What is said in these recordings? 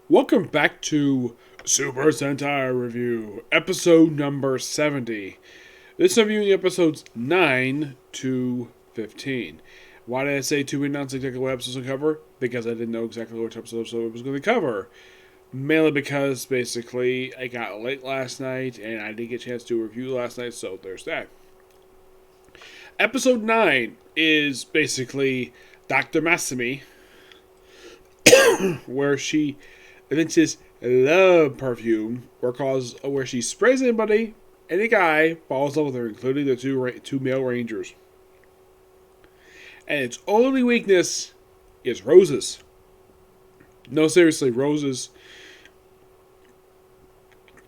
Welcome back to Super Sentai Review, episode number 70. This is reviewing episodes 9 to 15. Why did I say to announce exactly what episodes to cover? Because I didn't know exactly which episode it was going to cover. Mainly because, basically, I got late last night, and I didn't get a chance to do a review last night, so there's that. Episode 9 is basically Dr. Masumi, where she invents love perfume, where she sprays anybody, any guy falls in love with her, including the two male rangers. And its only weakness is roses. No, seriously, roses.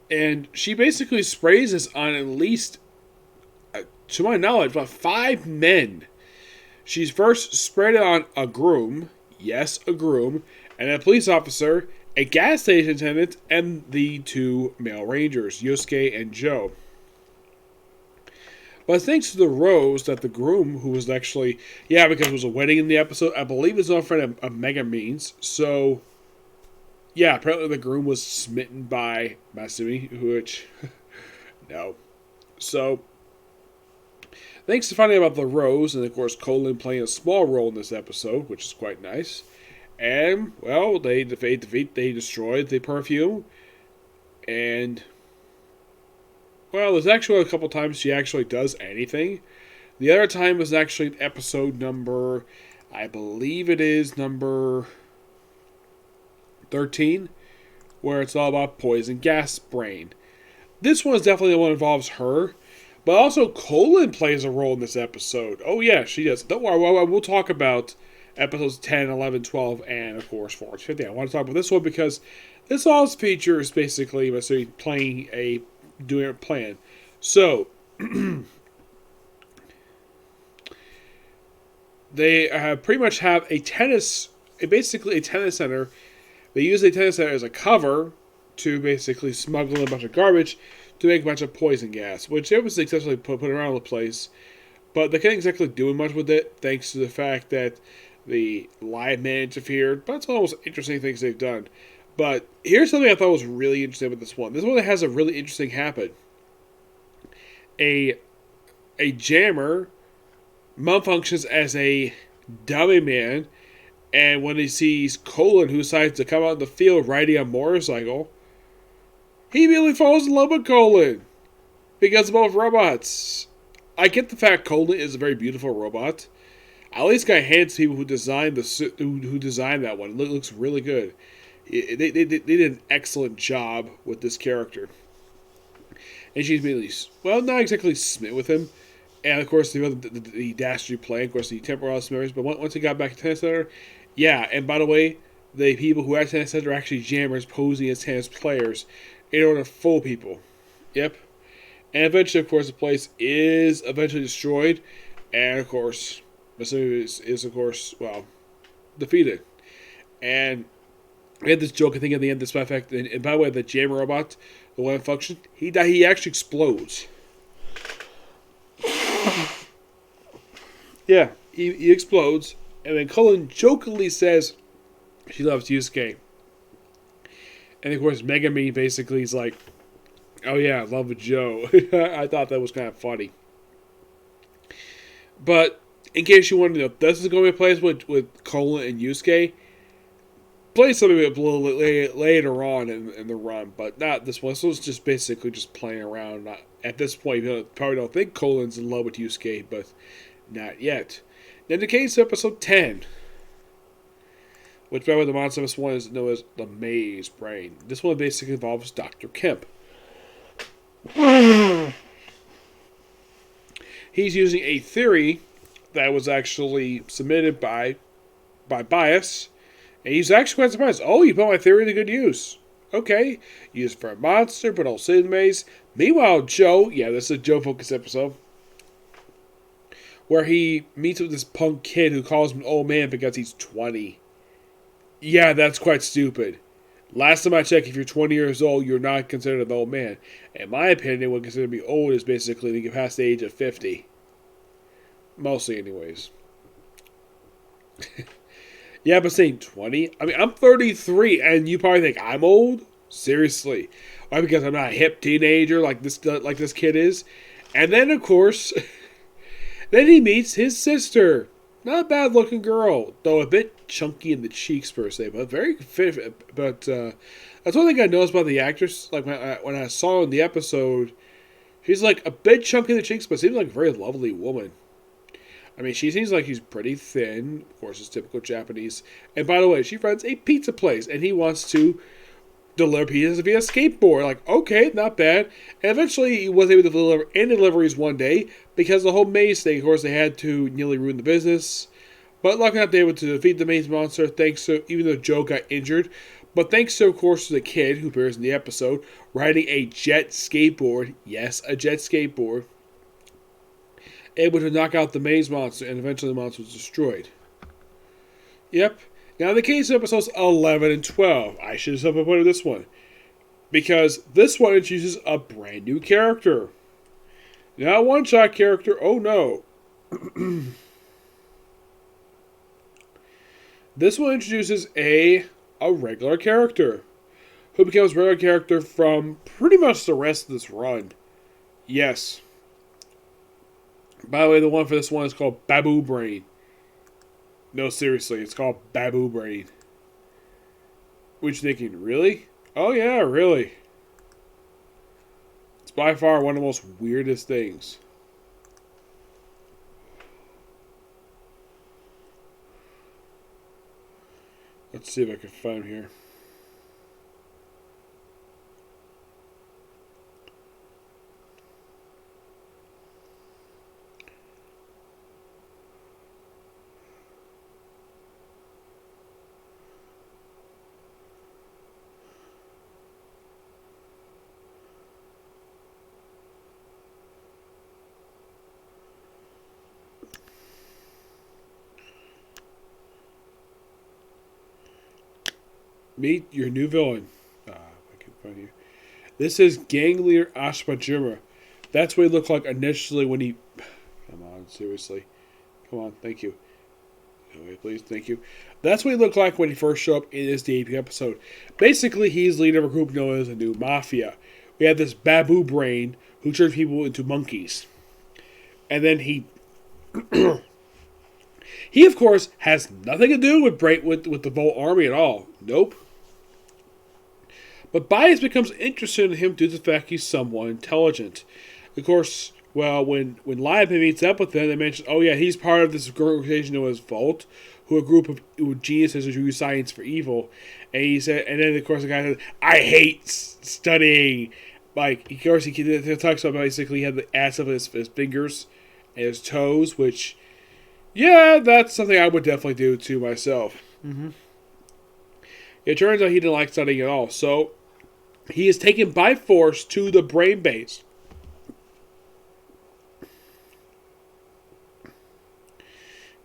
And she basically sprays this on at least, to my knowledge, about 5 men. She's first sprayed it on a groom, yes, a groom, and a police officer, a gas station attendant, and the two male rangers, Yosuke and Joe. But thanks to the rose that the groom, who was actually, because it was a wedding in the episode, I believe his own friend of Megumin's, so, apparently the groom was smitten by Masumi, which, no. So, thanks to finding out about the rose, and of course Colin playing a small role in this episode, which is quite nice. And, well, they destroyed the perfume. And, well, there's actually a couple times she actually does anything. The other time was actually in episode number, I believe it is number 13, where it's all about poison gas spraying. This one is definitely the one that involves her. But also, Colin plays a role in this episode. Oh, yeah, she does. Don't worry, we'll talk about episodes 10, 11, 12, and, of course, 14, 15. I want to talk about this one because this all features basically doing a plan. So, they pretty much have basically a tennis center. They use a tennis center as a cover to basically smuggle in a bunch of garbage to make a bunch of poison gas, which they was successfully put around the place. But they can't exactly do much with it, thanks to the fact that the Liveman interfered. But it's one of the most interesting things they've done. But here's something I thought was really interesting with this one. This one has a really interesting happen. A jammer malfunctions as a dummy man, and when he sees Colin, who decides to come out in the field riding a motorcycle, he immediately falls in love with Colin because they're both robots. I get the fact Colin is a very beautiful robot. I at least got hands to people who designed who designed that one. It looks really good. They did an excellent job with this character. And she's immediately, well, not exactly smitten with him. And of course, the dastardly play, of course, the temporal memories. But once he got back to Tennis Center, and by the way, the people who at Tennis Center are actually jammers posing as tennis players in order to fool people. Yep. And eventually, of course, the place is eventually destroyed. And, of course, Masumi is of course, defeated. And we had this joke, I think, at the end, despite the fact, and by the way, the jammer robot, the one that functions, he actually explodes. Yeah, he explodes. And then Colin jokingly says she loves Yusuke. And of course, Megumi basically is like, oh yeah, I love Joe. I thought that was kind of funny. But in case you wanted to know, this is going to be a place with Colin and Yusuke. Play something a little later on in the run, but not this one. This was just basically just playing around. At this point, you probably don't think Colin's in love with Yusuke, but not yet. In the case of episode 10, which by the way, the monster of this one is known as the Maze Brain. This one basically involves Dr. Kemp. He's using a theory that was actually submitted by Bias, and he's actually quite surprised. Oh, you put my theory to good use. Okay, use it for a monster, but also in the maze. Meanwhile, Joe, this is a Joe-focused episode, where he meets with this punk kid who calls him an old man because he's 20. Yeah, that's quite stupid. Last time I checked, if you're 20 years old, you're not considered an old man. In my opinion, what considered to be old is basically when you get past the age of 50. Mostly, anyways. Yeah, but saying 20? I mean, I'm 33, and you probably think I'm old? Seriously. Why? Because I'm not a hip teenager like this kid is. And then, of course, then he meets his sister. Not a bad looking girl, though a bit chunky in the cheeks per se, but very fit. But that's one thing I noticed about the actress. Like when I saw her in the episode, she's like a bit chunky in the cheeks, but seems like a very lovely woman. I mean, she seems like she's pretty thin. Of course, it's typical Japanese. And by the way, she runs a pizza place, and he wants to deliver pizzas via skateboard. Like, okay, not bad. And eventually, he was able to deliver any deliveries one day because the whole maze thing. Of course, they had to nearly ruin the business. But luckily enough, they were able to defeat the maze monster. Thanks to even though Joe got injured, but thanks to, of course, to the kid who appears in the episode riding a jet skateboard. Yes, a jet skateboard. Able to knock out the maze monster, and eventually the monster was destroyed. Yep. Now, in the case of episodes 11 and 12, I should have substituted this one. Because this one introduces a brand new character. Not a one-shot character, oh no. This one introduces a regular character. Who becomes a regular character from pretty much the rest of this run. Yes. By the way, the one for this one is called Babu Brain. No, seriously, it's called Babu Brain. What you thinking? Really? Oh yeah, really. It's by far one of the most weirdest things. Let's see if I can find him here. Meet your new villain. I can find you. This is Gang Leader Ashpajima. That's what he looked like initially when he... Come on, seriously. Come on, thank you. Okay, please, thank you. That's what he looked like when he first showed up in this debut episode. Basically, he's leader of a group known as the New Mafia. We have this Babu Brain who turns people into monkeys. And then he... he, of course, has nothing to do with the Volt Army at all. Nope. But Bias becomes interested in him due to the fact he's somewhat intelligent. Of course, well, when Liveman meets up with them, they mention, oh yeah, he's part of this organization known as Volt, who are a group of geniuses who use science for evil. And he said, and then of course the guy said, I hate studying. Like, of course, he talks about basically he had the ass of his fingers and his toes, which, yeah, that's something I would definitely do to myself. Mm-hmm. It turns out he didn't like studying at all, so he is taken by force to the brain base.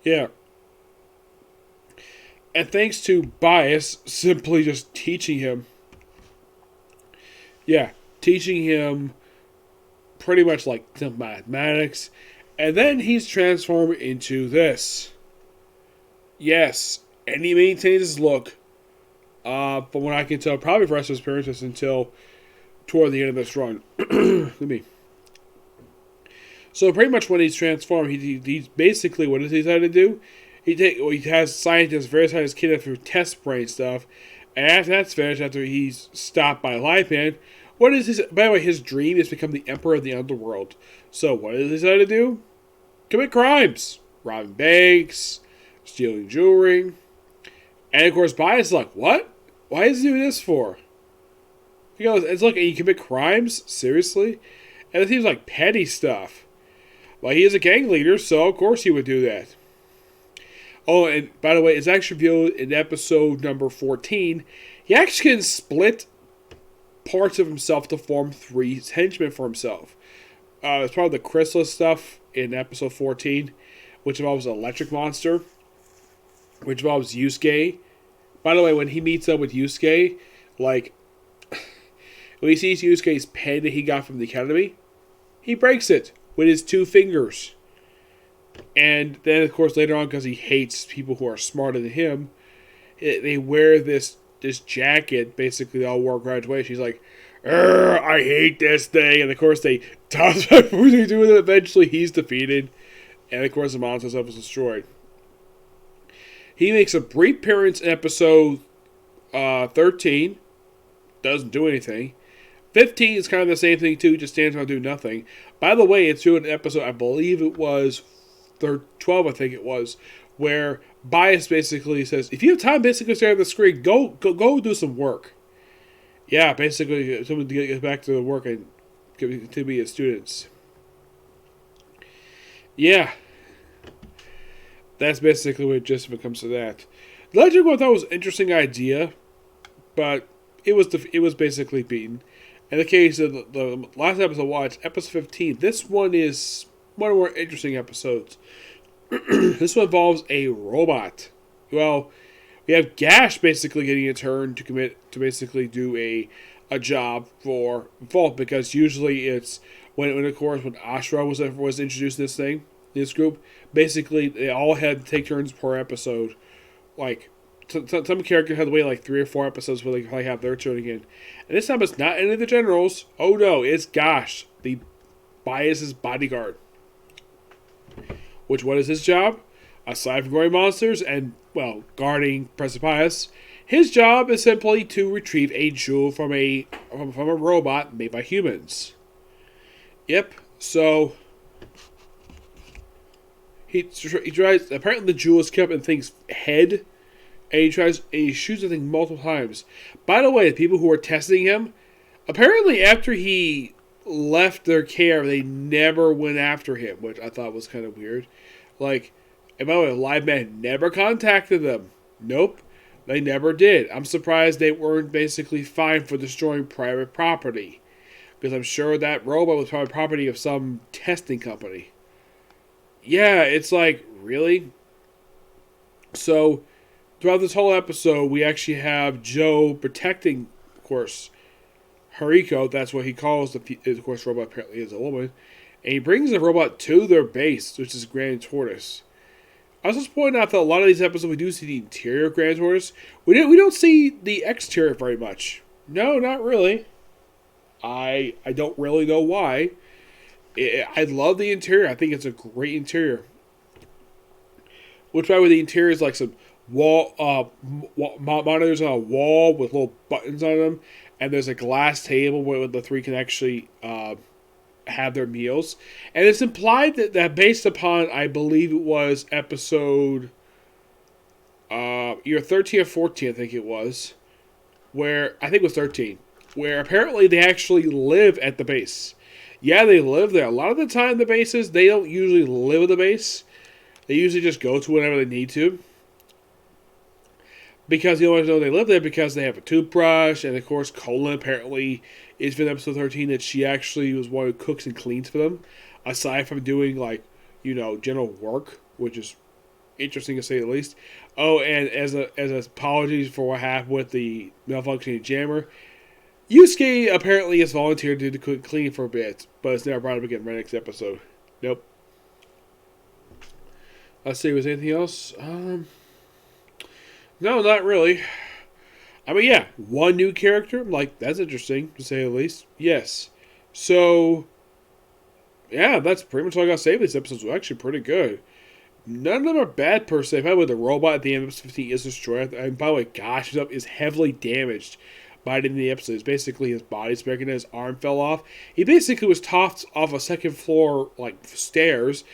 Yeah. And thanks to Bias simply just teaching him. Yeah, teaching him pretty much like some mathematics. And then he's transformed into this. Yes, and he maintains his look. From what I can tell, probably for the rest of his appearances until toward the end of this run. Let me. So pretty much when he's transformed, he's basically, what does he decide to do? He has scientists, various scientists, kidnapped through test brain stuff, and after that's finished, after he's stopped by Liveman, what is his? By the way, his dream is to become the emperor of the underworld. So what does he decide to do? Commit crimes, robbing banks, stealing jewelry, and of course, Bias is like, what? Why is he doing this for? He goes, it's like, you commit crimes? Seriously? And it seems like petty stuff. Well, he is a gang leader, so of course he would do that. Oh, and by the way, it's actually revealed in episode number 14, he actually can split parts of himself to form 3 henchmen for himself. It's part of the chrysalis stuff in episode 14, which involves an electric monster, which involves Yusuke. By the way, when he meets up with Yusuke, like, when he sees Yusuke's pen that he got from the academy, he breaks it with his 2 fingers. And then, of course, later on, because he hates people who are smarter than him, they wear this jacket. Basically, they all wore graduation. He's like, I hate this thing. And of course, they toss everything they do with it. Eventually, he's defeated. And of course, the monster stuff is destroyed. He makes a brief appearance in episode 13. Doesn't do anything. 15 is kind of the same thing, too. Just stands around doing nothing. By the way, it's doing an episode, I believe it was 12, I think it was, where Bias basically says, if you have time, basically stare at the screen, go do some work. Yeah, basically, someone to get back to the work and to be his students. Yeah. That's basically what just comes to that. The Legend I thought was an interesting idea, but it was basically beaten. In the case of the last episode I watched, episode 15, this one is one of the more interesting episodes. This one involves a robot. Well, we have Gash basically getting a turn to basically do a job for Vault, because usually it's when Ashra was introduced in this group, basically they all had to take turns per episode. Like some characters had to wait like 3 or 4 episodes before they probably have their turn again. And this time it's not any of the generals. Oh no, it's Gash, the Bias's bodyguard. What is his job? Aside from growing monsters and, well, guarding Professor Bias, his job is simply to retrieve a jewel from a robot made by humans. Yep, so he tries. Apparently, the jewel is kept in thing's head, and he shoots the thing multiple times. By the way, the people who were testing him, apparently after he left their care, they never went after him, which I thought was kind of weird. Like, and by the way, Liveman never contacted them. Nope, they never did. I'm surprised they weren't basically fined for destroying private property, because I'm sure that robot was probably property of some testing company. Yeah, it's like, really? So, throughout this whole episode, we actually have Joe protecting, of course, Hariko. That's what he calls the, of course, robot apparently is a woman. And he brings the robot to their base, which is Grand Tortoise. I was just pointing out that a lot of these episodes, we do see the interior of Grand Tortoise. We don't see the exterior very much. No, not really. I don't really know why. I love the interior. I think it's a great interior. Which, by the way, the interior is like some wall monitors on a wall with little buttons on them, and there's a glass table where the three can actually have their meals. And it's implied that based upon, I believe it was episode either 13 or 14, I think it was, where, I think it was 13, where apparently they actually live at the base. Yeah, they live there. A lot of the time, the bases, they don't usually live at the base. They usually just go to whenever they need to. Because you always know they live there because they have a toothbrush. And of course, Colin apparently is in episode 13 that she actually was one who cooks and cleans for them. Aside from doing, like, general work, which is interesting to say the least. Oh, and as apologies for what happened with the malfunctioning jammer, Yusuke apparently has volunteered to do clean for a bit, but it's never brought up again in the next episode. Nope. Let's see, was anything else? No, not really. I mean, yeah, one new character. Like, that's interesting, to say the least. Yes. So, yeah, that's pretty much all I got to say. These episodes were actually pretty good. None of them are bad, per se. By the way, the robot at the end of episode 15 is destroyed. And by the way, Gosh is heavily damaged by the end of the episode. It's basically his body's breaking, his arm fell off. He basically was tossed off a second floor, like, stairs.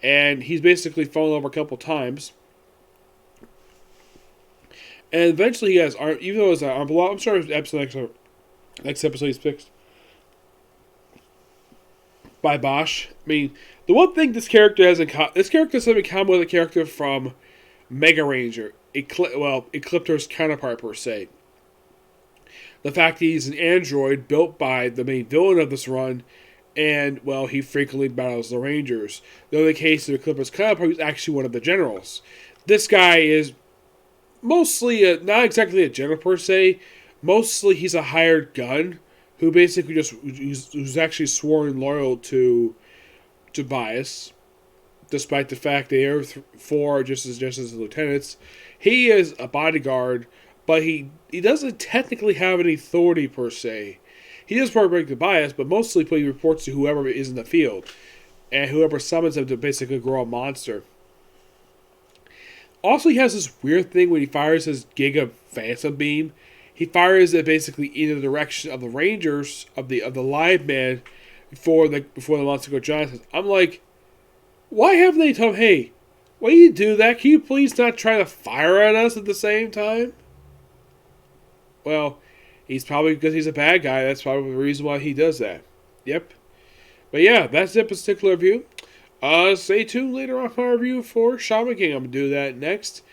And he's basically fallen over a couple times. And eventually he has arm, even though his arm below, I'm sure next episode he's fixed by Bosch. I mean, the one thing this character has in common, something in common with a character from Mega Ranger, Ecliptor's counterpart per se. The fact that he's an android built by the main villain of this run, and, well, he frequently battles the Rangers. Though in the case of Ecliptor's counterpart, he's actually one of the generals. This guy is mostly, not exactly a general per se, mostly he's a hired gun who basically who's actually sworn loyal to Bias. despite the fact they are four just as lieutenants. He is a bodyguard, but he doesn't technically have any authority per se. He does probably break the bias, but mostly he reports to whoever is in the field, and whoever summons him to basically grow a monster. Also, he has this weird thing when he fires his Giga Phantom Beam. He fires it basically in the direction of the Rangers of the Liveman before the monster go giant. I'm like, why haven't they told him, hey, why do you do that? Can you please not try to fire at us at the same time? Well, he's probably because he's a bad guy. That's probably the reason why he does that. Yep. But yeah, that's the particular review. Stay tuned later on my review for Shaman King. I'm going to do that next.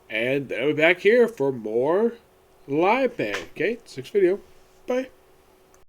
And then I'll be back here for more Liveman. Okay, next video. Bye.